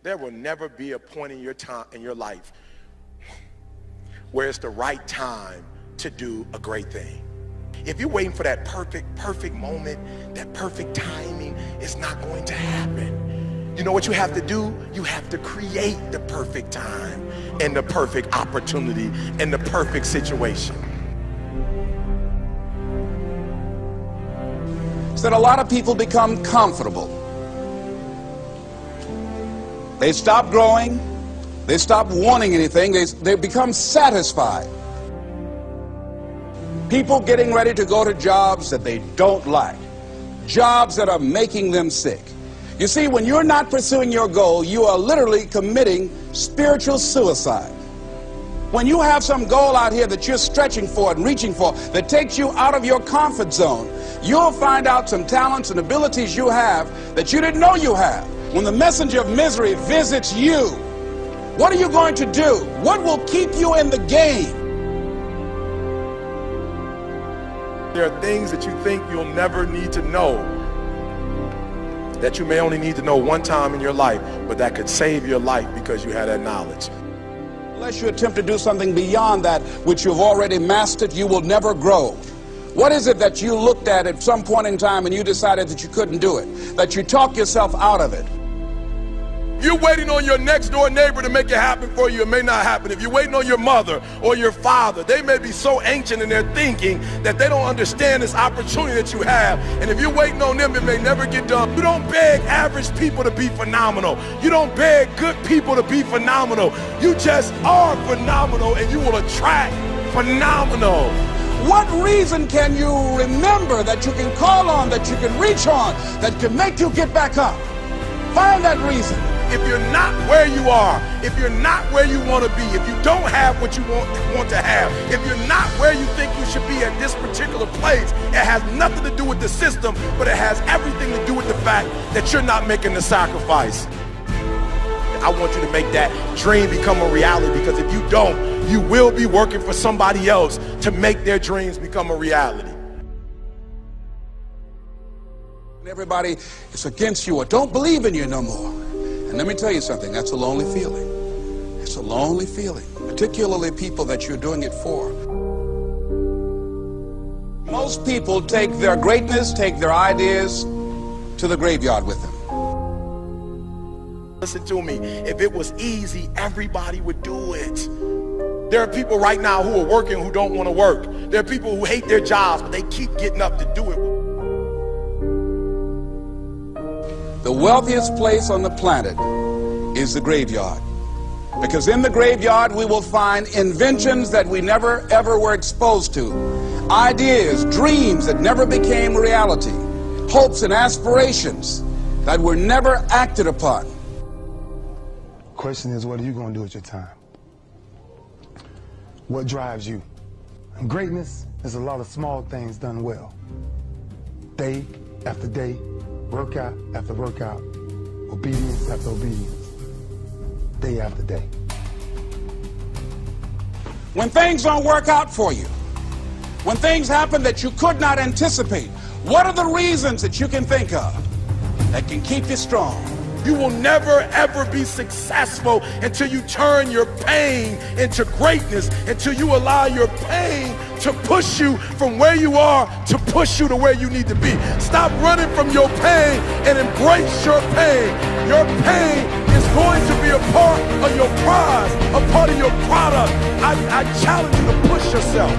There will never be a point in your time in your life where it's the right time to do a great thing. If you're waiting for that perfect moment, that perfect timing, it's not going to happen. You know what you have to do? You have to create the perfect time and the perfect opportunity and the perfect situation. So that a lot of people become comfortable. They stop growing. They stop wanting anything. They become satisfied. People getting ready to go to jobs that they don't like. Jobs that are making them sick. You see, when you're not pursuing your goal, you are literally committing spiritual suicide. When you have some goal out here that you're stretching for and reaching for that takes you out of your comfort zone, you'll find out some talents and abilities you have that you didn't know you have. When the messenger of misery visits you, what are you going to do? What will keep you in the game? There are things that you think you'll never need to know, that you may only need to know one time in your life, but that could save your life because you had that knowledge. Unless you attempt to do something beyond that which you've already mastered, you will never grow. What is it that you looked at some point in time and you decided that you couldn't do it, that you talked yourself out of it? You're waiting on your next door neighbor to make it happen for you. It may not happen. If you're waiting on your mother or your father, they may be so ancient in their thinking that they don't understand this opportunity that you have. And if you're waiting on them, it may never get done. You don't beg average people to be phenomenal. You don't beg good people to be phenomenal. You just are phenomenal, and you will attract phenomenal. What reason can you remember that you can call on, that you can reach on, that can make you get back up? Find that reason. If you're not where you are, if you're not where you want to be, if you don't have what you want to have, if you're not where you think you should be at this particular place, it has nothing to do with the system, but it has everything to do with the fact that you're not making the sacrifice. I want you to make that dream become a reality, because if you don't, you will be working for somebody else to make their dreams become a reality. Everybody is against you or don't believe in you no more. And let me tell you something, that's a lonely feeling. It's a lonely feeling, particularly people that you're doing it for. Most people take their greatness, take their ideas to the graveyard with them. Listen to me, if it was easy, everybody would do it. There are people right now who are working who don't want to work. There are people who hate their jobs, but they keep getting up to do it. The wealthiest place on the planet is the graveyard. Because in the graveyard we will find inventions that we never ever were exposed to. Ideas, dreams that never became reality. Hopes and aspirations that were never acted upon. Question is, what are you going to do with your time? What drives you? And greatness is a lot of small things done well. Day after day, workout after workout, obedience after obedience, day after day. When things don't work out for you, when things happen that you could not anticipate, what are the reasons that you can think of that can keep you strong? You will never ever be successful until you turn your pain into greatness, until you allow your pain to push you from where you are to push you to where you need to be. Stop running from your pain and embrace your pain. Your pain is going to be a part of your prize, a part of your product. I challenge you to push yourself.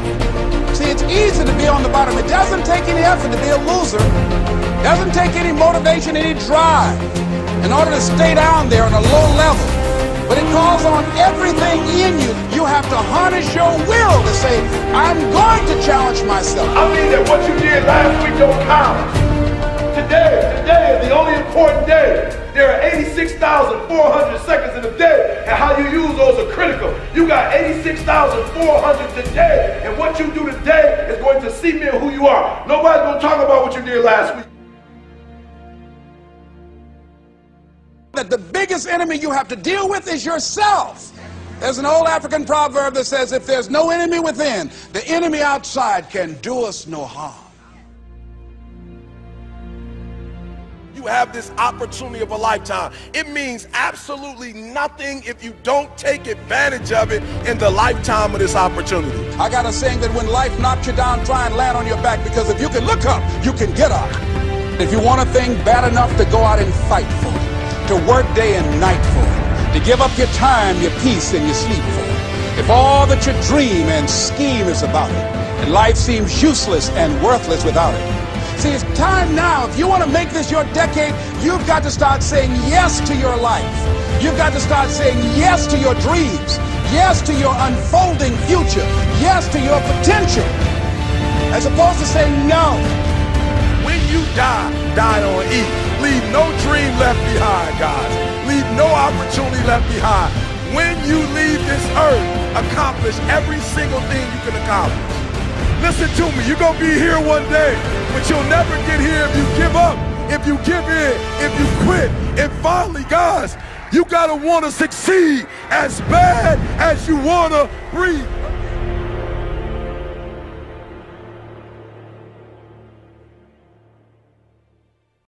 See, it's easy to be on the bottom. It doesn't take any effort to be a loser. It doesn't take any motivation, any drive in order to stay down there on a low level. But it calls on everything in you. You have to harness your will to say, I'm going to challenge myself. I mean that what you did last week don't count. Today is the only important day. There are 86,400 seconds in a day, and how you use those are critical. You got 86,400 today, and what you do today is going to cement who you are. Nobody's going to talk about what you did last week. That the biggest enemy you have to deal with is yourself. There's an old African proverb that says, if there's no enemy within, the enemy outside can do us no harm. You you have this opportunity of a lifetime. It means absolutely nothing if you don't take advantage of it in the lifetime of this opportunity. I got a saying that when life knocks you down, try and land on your back, because if you can look up, you can get up. If you want a thing bad enough to go out and fight for it, to work day and night for it, to give up your time, your peace, and your sleep for it, if all that you dream and scheme is about it, and life seems useless and worthless without it. See, it's time now. If you want to make this your decade, you've got to start saying yes to your life. You've got to start saying yes to your dreams, yes to your unfolding future, yes to your potential, as opposed to saying no. When you die, die on E. Leave no dream left behind, guys. Leave no opportunity left behind. When you leave this earth, accomplish every single thing you can accomplish. Listen to me, you're going to be here one day, but you'll never get here if you give up, if you give in, if you quit. And finally, guys, you got to want to succeed as bad as you want to breathe.